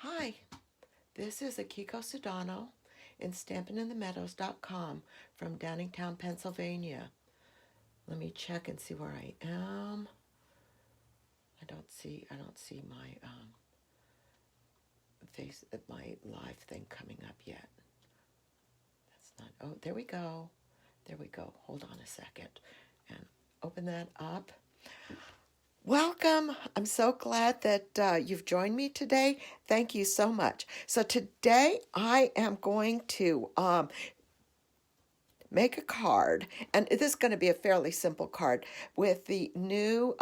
Hi, this is Akiko Sudano in StampinInTheMeadows.com from Downingtown, Pennsylvania. Let me check and see where I am. I don't see my my live thing coming up yet. That's not. Oh, there we go. There we go. Hold on a second, and open that up. Welcome. I'm so glad that you've joined me today. Thank you so much. So today I am going to make a card, and this is going to be a fairly simple card with the new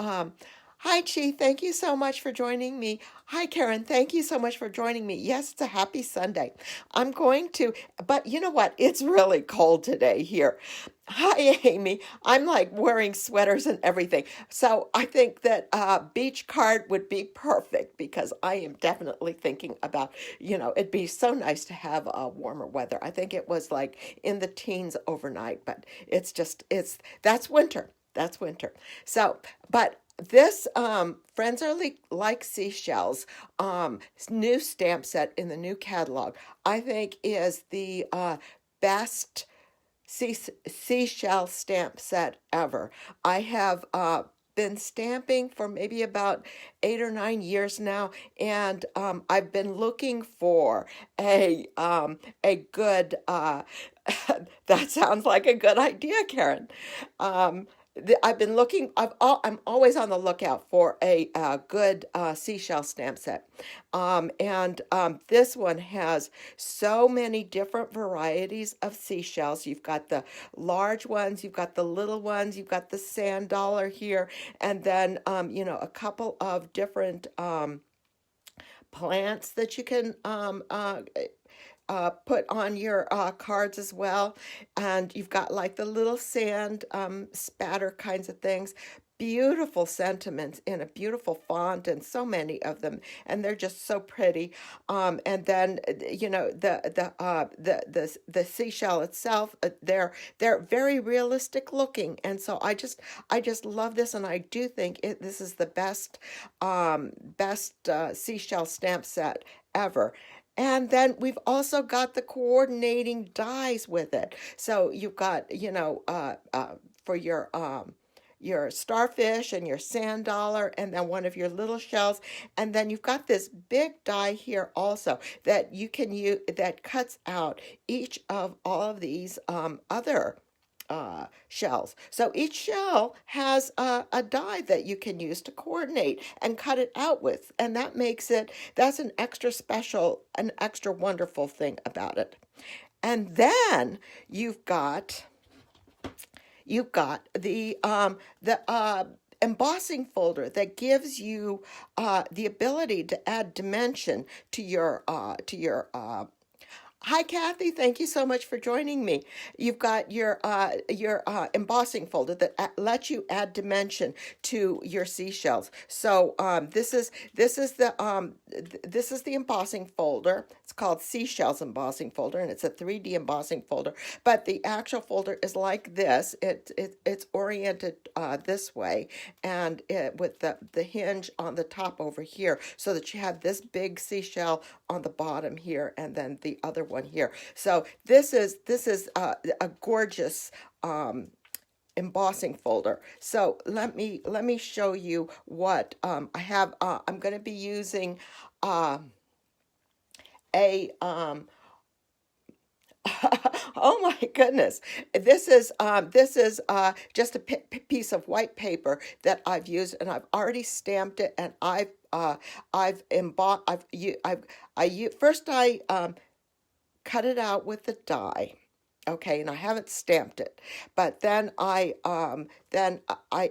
hi Chi, thank you so much for joining me. Hi Karen, thank you so much for joining me. Yes, it's a happy Sunday. I'm going to, but you know what, it's really cold today here. Hi Amy, I'm like wearing sweaters and everything, so I think that beach card would be perfect because I am definitely thinking about, it'd be so nice to have warmer weather. I think it was like in the teens overnight, but that's winter. That's winter. So, but this Friends Are Like Seashells new stamp set in the new catalog, I think is the best seashell stamp set ever. I have been stamping for maybe about 8 or 9 years now, and I've been looking for a good. That sounds like a good idea, Karen. Um, I've been looking. I'm always on the lookout for a good seashell stamp set, and this one has so many different varieties of seashells. You've got the large ones, you've got the little ones, you've got the sand dollar here, and then a couple of different plants that you can put on your cards as well. And you've got like the little sand spatter kinds of things. Beautiful sentiments in a beautiful font, and so many of them, and they're just so pretty. And then the seashell itself, they're very realistic looking, and so I just love this, and I do think this is the best seashell stamp set ever. And then we've also got the coordinating dies with it. So you've got, for your starfish and your sand dollar, and then one of your little shells. And then you've got this big die here also that you can use that cuts out each of all of these other shells. So each shell has a die that you can use to coordinate and cut it out with. And that's an extra special, an extra wonderful thing about it. And then you've got the embossing folder that gives you the ability to add dimension to your Hi, Kathy. Thank you so much for joining me. You've got your embossing folder that lets you add dimension to your seashells. So this is the embossing folder. It's called Seashells embossing folder, and it's a 3D embossing folder. But the actual folder is like this. It's oriented this way, and with the hinge on the top over here, so that you have this big seashell on the bottom here, and then the other one here. So this is a gorgeous embossing folder. So let me show you what I have. I'm going to be using a oh my goodness, this is just a piece of white paper that I've used, and I've already stamped it, and I've embossed. First I cut it out with the die. Okay, and I haven't stamped it, but then I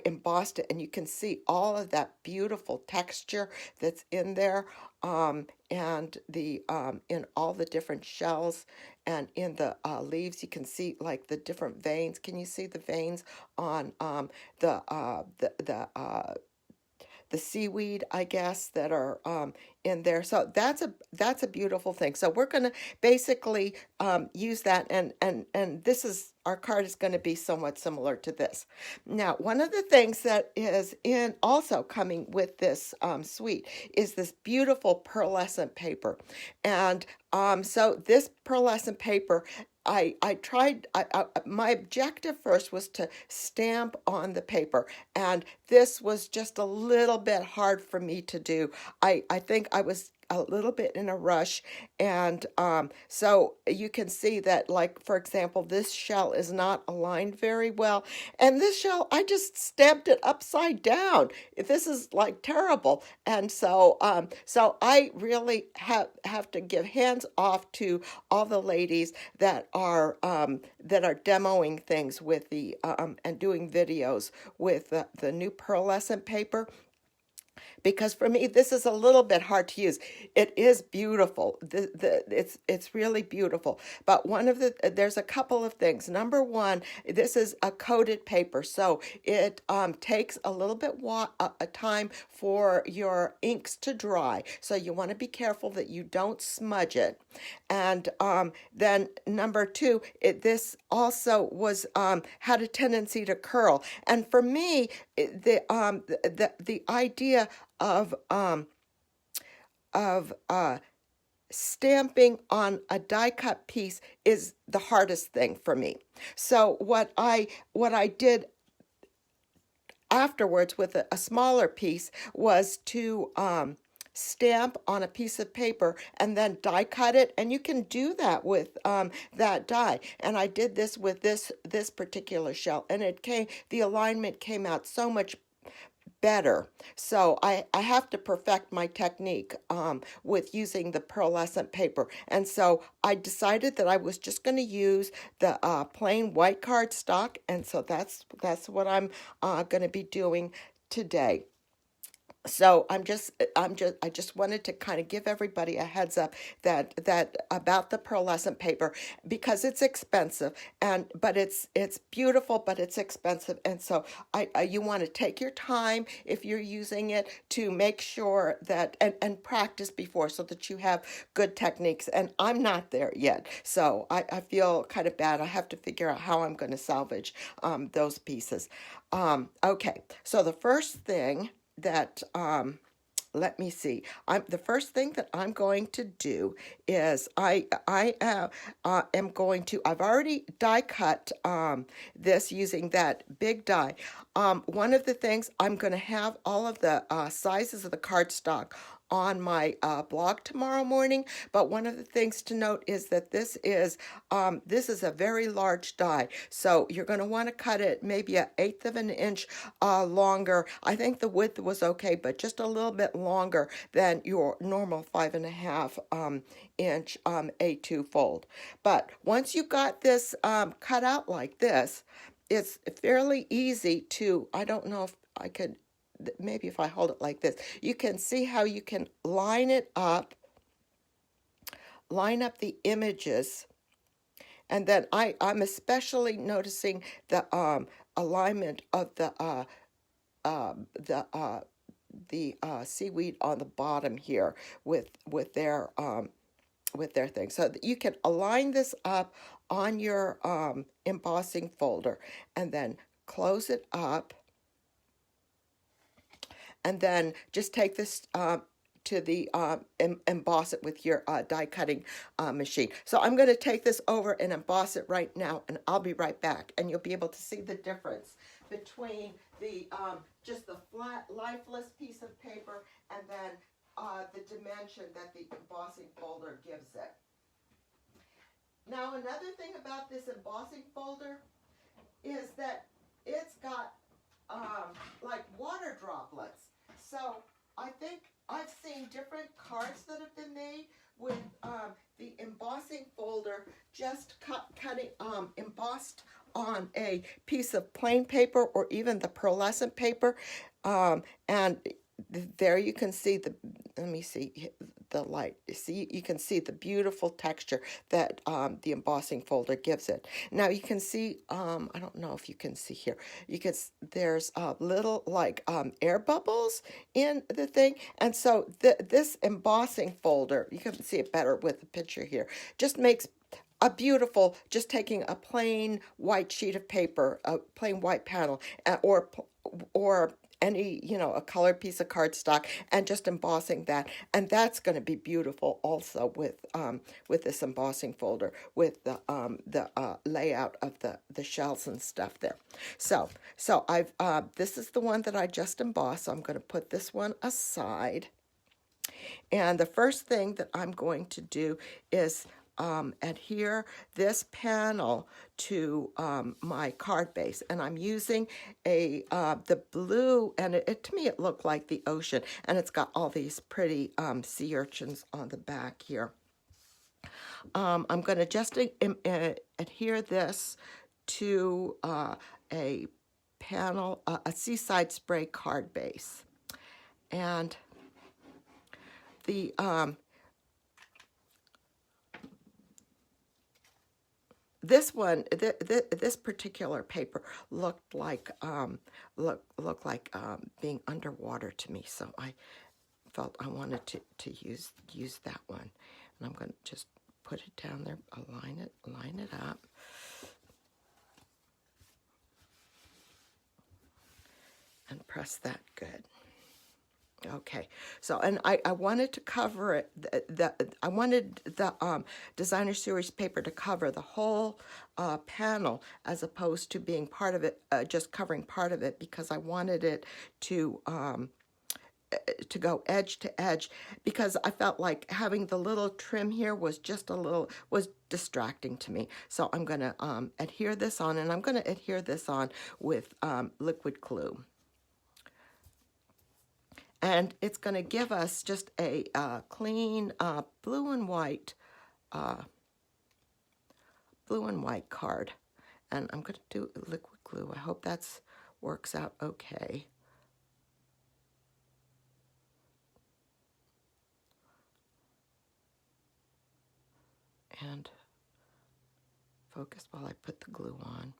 embossed it, and you can see all of that beautiful texture that's in there, and the in all the different shells, and in the leaves you can see like the different veins. Can you see the veins on the seaweed, I guess, that are in there. So that's a beautiful thing. So we're gonna basically use that, and this is our card is going to be somewhat similar to this. Now, one of the things that is in also coming with this suite is this beautiful pearlescent paper. And so this pearlescent paper, I tried, my objective first was to stamp on the paper, and this was just a little bit hard for me to do. I think I was a little bit in a rush, and so you can see that, like, for example, this shell is not aligned very well, and this shell, I just stamped it upside down. This is like terrible, and so I really have to give hands off to all the ladies that are demoing things with the and doing videos with the new pearlescent paper, because for me this is a little bit hard to use. It is beautiful. It's really beautiful. But there's a couple of things. Number one, this is a coated paper, so it takes a little bit a time for your inks to dry. So you want to be careful that you don't smudge it. And then number two, this also was had a tendency to curl. And for me, the idea of stamping on a die cut piece is the hardest thing for me. So what I did afterwards with a smaller piece was to stamp on a piece of paper and then die cut it, and you can do that with that die. And I did this with this particular shell, and the alignment came out so much better. So I have to perfect my technique with using the pearlescent paper. And so I decided that I was just going to use the plain white cardstock, and so that's what I'm going to be doing today. So I just wanted to kind of give everybody a heads up that about the pearlescent paper, because it's expensive, but it's beautiful, but it's expensive. And so you want to take your time if you're using it to make sure that and practice before, so that you have good techniques. And I'm not there yet, so I feel kind of bad. I have to figure out how I'm going to salvage those pieces. Okay, so the first thing that let me see. The first thing that I'm going to do is I am going to. I've already die cut this using that big die. One of the things, I'm going to have all of the sizes of the cardstock on my blog tomorrow morning. But one of the things to note is that this is a very large die, so you're going to want to cut it maybe 1/8 of an inch longer. I think the width was okay, but just a little bit longer than your normal 5.5 inch A2 fold. But once you got this cut out like this, it's fairly easy to. I don't know if I could. Maybe if I hold it like this, you can see how you can line up the images. And then I'm especially noticing the alignment of the seaweed on the bottom here with their thing. So that you can align this up on your embossing folder, and then close it up. And then just take this to the emboss it with your die cutting machine. So I'm going to take this over and emboss it right now, and I'll be right back. And you'll be able to see the difference between the just the flat, lifeless piece of paper and then the dimension that the embossing folder gives it. Now, another thing about this embossing folder is that it's got like water droplets. So I think I've seen different cards that have been made with the embossing folder just embossed on a piece of plain paper or even the pearlescent paper. And there you can see let me see the light. See, you can see the beautiful texture that the embossing folder gives it. Now you can see, I don't know if you can see here, there's little like air bubbles in the thing. And so this embossing folder, you can see it better with the picture here, just makes a beautiful, just taking a plain white sheet of paper, a plain white panel, or any, a colored piece of cardstock, and just embossing that. And that's going to be beautiful also with this embossing folder, with the layout of the shells and stuff there. So I've this is the one that I just embossed. So I'm going to put this one aside. And the first thing that I'm going to do is adhere this panel to my card base, and I'm using the blue, and to me it looked like the ocean, and it's got all these pretty sea urchins on the back here. I'm going to just adhere this to a panel, a Seaside Spray card base, and the this one, this particular paper looked like being underwater to me, so I felt I wanted to use that one, and I'm going to just put it down there, line it up, and press that good. Okay, so, and I wanted to cover it, I wanted the designer series paper to cover the whole panel, as opposed to being part of it, just covering part of it, because I wanted it to go edge to edge, because I felt like having the little trim here was distracting to me. So I'm going to adhere this on, and I'm going to adhere this on with liquid glue. And it's going to give us just a clean blue and white card. And I'm going to do liquid glue. I hope that works out okay. And focus while I put the glue on.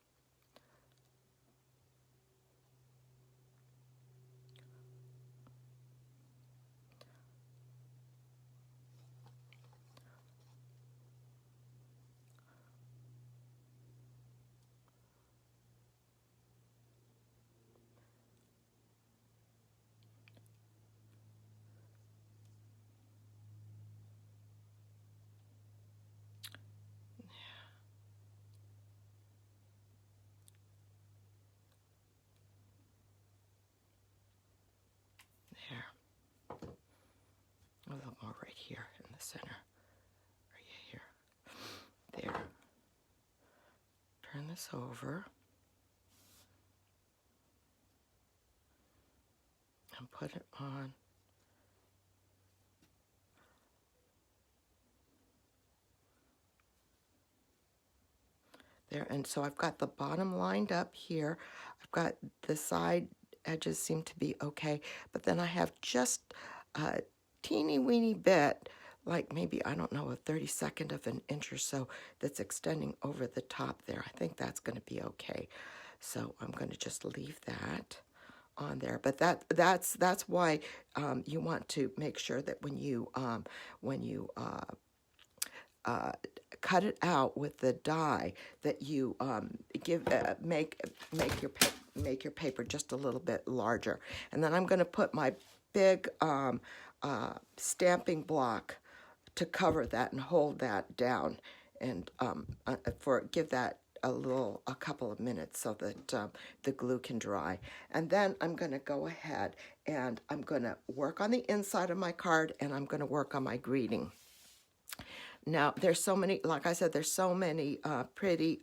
There. A little more right here in the center. Right here. There. Turn this over. And put it on. There, and so I've got the bottom lined up here. I've got the side edges seem to be okay, but then I have just a teeny weeny bit, like maybe, I don't know, a 32nd of an inch or so, that's extending over the top there. I think that's going to be okay. So I'm going to just leave that on there. But that's why you want to make sure that when you cut it out with the die, that you make your paper just a little bit larger. And then I'm going to put my big stamping block to cover that and hold that down, and give that a couple of minutes so that the glue can dry. And then I'm going to go ahead and I'm going to work on the inside of my card, and I'm going to work on my greeting. Now, there's so many, like I said, there's so many pretty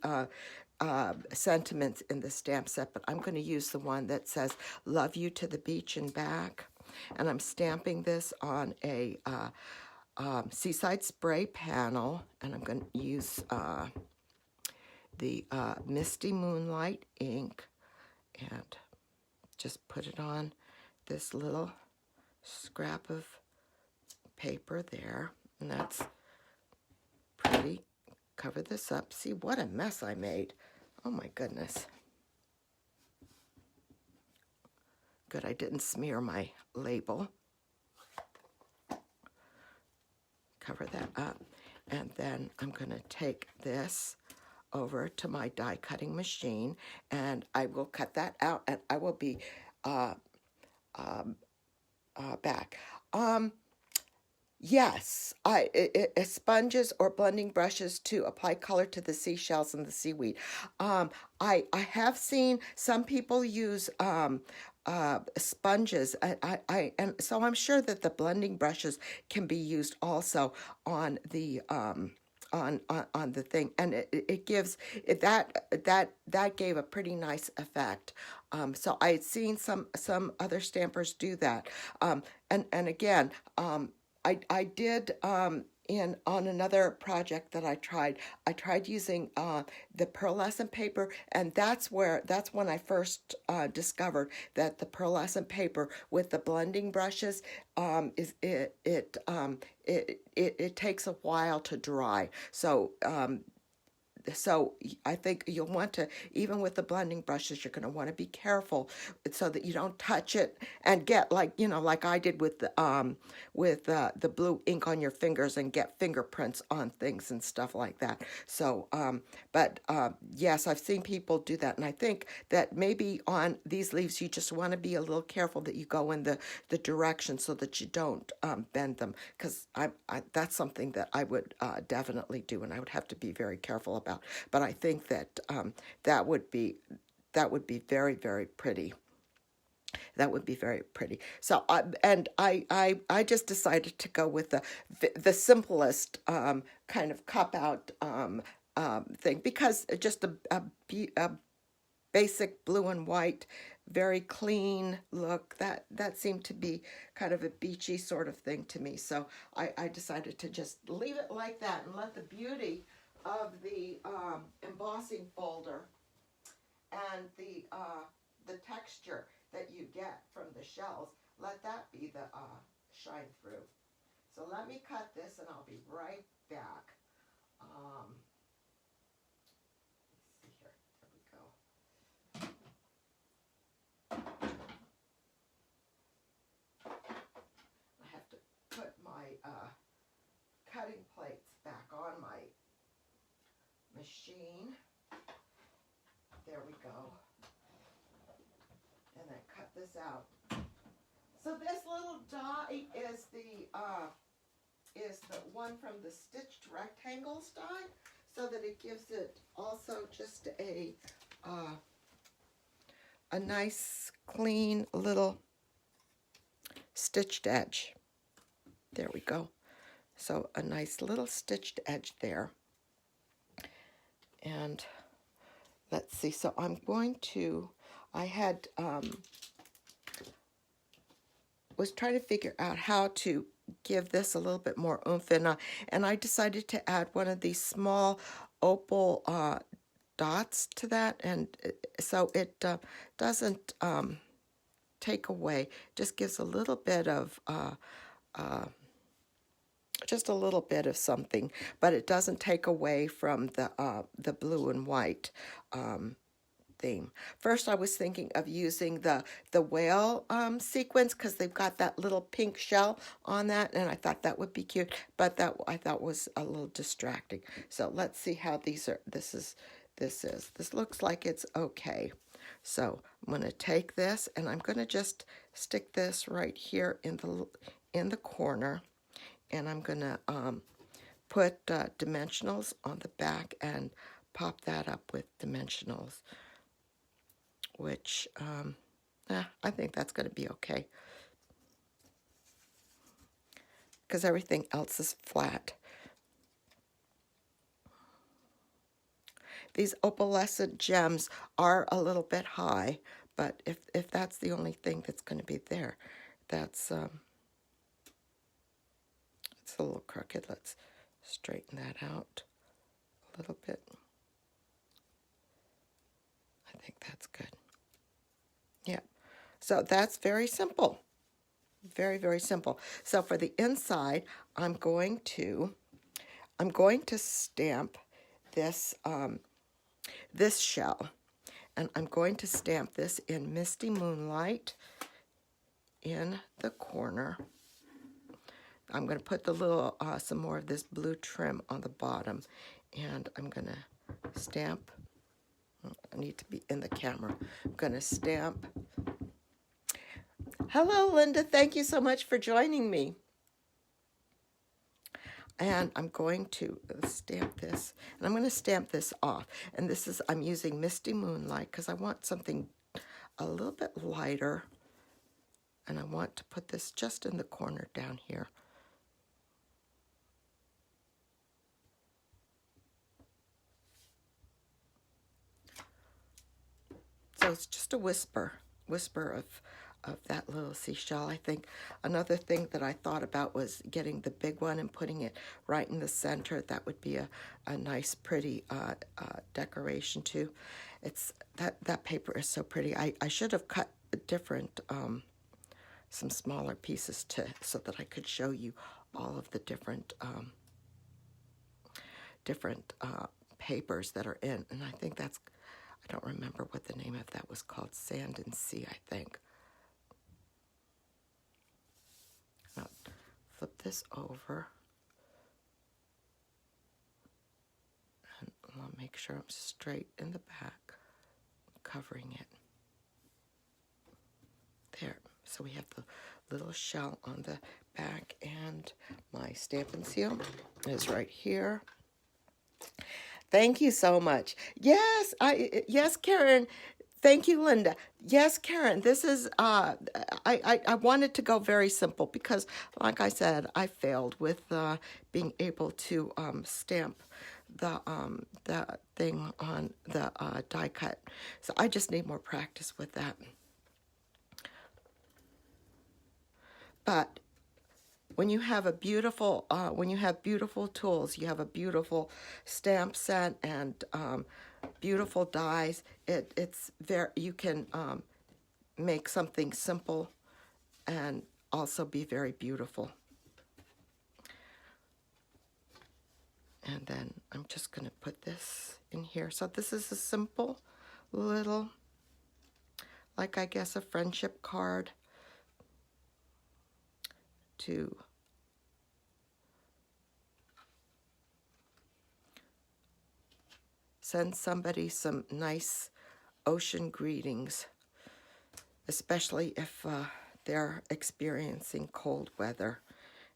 sentiments in the stamp set, but I'm going to use the one that says, "Love you to the beach and back." And I'm stamping this on a Seaside Spray panel, and I'm going to use the Misty Moonlight ink, and just put it on this little scrap of paper there, and that's pretty. Cover this up. See what a mess I made. Oh my goodness. Good, I didn't smear my label. Cover that up. And then I'm going to take this over to my die cutting machine, and I will cut that out, and I will be uh, back. Yes, sponges or blending brushes to apply color to the seashells and the seaweed. I have seen some people use sponges. And so I'm sure that the blending brushes can be used also on the on the thing, and it gives that gave a pretty nice effect. So I had seen some other stampers do that. And again, I did in on another project that I tried using the pearlescent paper, and that's when I first discovered that the pearlescent paper with the blending brushes is it takes a while to dry. So I think you'll want to, even with the blending brushes, you're going to want to be careful so that you don't touch it and get like I did with the blue ink on your fingers and get fingerprints on things and stuff like that. So, but yes, I've seen people do that, and I think that maybe on these leaves you just want to be a little careful that you go in the direction so that you don't bend them, because that's something that I would definitely do, and I would have to be very careful about. But I think that that would be very, very pretty. That would be very pretty. So I just decided to go with the simplest kind of cup out thing, because just a basic blue and white, very clean look, that seemed to be kind of a beachy sort of thing to me. So I decided to just leave it like that and let the beauty of the embossing folder and the texture that you get from the shells, let that be the shine through. So let me cut this and I'll be right back. Let's see here. There we go. I have to put my cutting plates back on my machine. There we go. And then cut this out. So this little die is the one from the stitched rectangles die, so that it gives it also just a nice clean little stitched edge. There we go. So a nice little stitched edge there. And let's see, so I'm going to, I had, was trying to figure out how to give this a little bit more oomph, and I decided to add one of these small opal dots to that, and so it doesn't take away, just gives a little bit of just a little bit of something, but it doesn't take away from the blue and white theme. First, I was thinking of using the whale sequins, because they've got that little pink shell on that, and I thought that would be cute, but that I thought was a little distracting. So let's see how these are. This looks like it's okay. So I'm going to take this and I'm going to just stick this right here in the corner. And I'm going to put dimensionals on the back and pop that up with dimensionals, which I think that's going to be okay, because everything else is flat. These opalescent gems are a little bit high, but if that's the only thing that's going to be there, that's it's a little crooked. Let's straighten that out a little bit. I think that's good. Yeah. So that's very simple. Very, very simple. So for the inside, I'm going to stamp this this shell, and I'm going to stamp this in Misty Moonlight in the corner. I'm going to put the little, some more of this blue trim on the bottom, and I'm going to stamp. I need to be in the camera. I'm going to stamp. Hello, Linda. Thank you so much for joining me. And I'm going to stamp this, and I'm going to stamp this off. And this is, I'm using Misty Moonlight because I want something a little bit lighter, and I want to put this just in the corner down here. So it's just a whisper of that little seashell. I think another thing that I thought about was getting the big one and putting it right in the center. That would be a nice, pretty decoration too. It's that paper is so pretty. I should have cut different, some smaller pieces so that I could show you all of the different papers that are in. And I think that's, I don't remember what the name of that was called. Sand and Sea, I think. Now, flip this over. And I'll make sure I'm straight in the back, covering it. There. So we have the little shell on the back, and my Stampin' Seal is right here. Thank you so much. Yes, Karen. Thank you, Linda. Yes, Karen, this is, I wanted to go very simple because, like I said, I failed with being able to stamp the thing on the die cut. So I just need more practice with that. But when you have a beautiful, when you have beautiful tools, you have a beautiful stamp set and beautiful dies. It's very, you can make something simple and also be very beautiful. And then I'm just going to put this in here. So this is a simple little, like I guess a friendship card to send somebody some nice ocean greetings, especially if they're experiencing cold weather.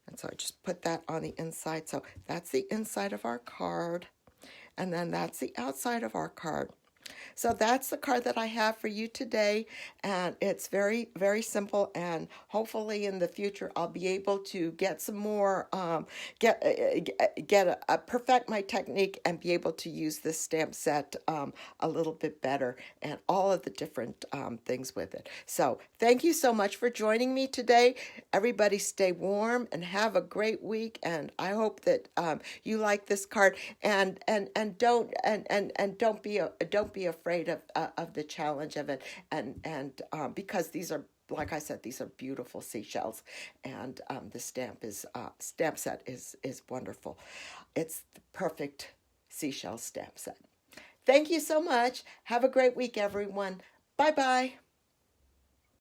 And so I just put that on the inside. So that's the inside of our card, and then that's the outside of our card. So that's the card that I have for you today, and it's very, very simple, and hopefully in the future I'll be able to get some more, perfect my technique and be able to use this stamp set a little bit better and all of the different things with it. So thank you so much for joining me today. Everybody stay warm and have a great week, and I hope that you like this card, and don't be afraid of the challenge of it, and because these are, like I said, these are beautiful seashells, and the stamp set is wonderful. It's the perfect seashell stamp set. Thank you so much. Have a great week, everyone. Bye bye.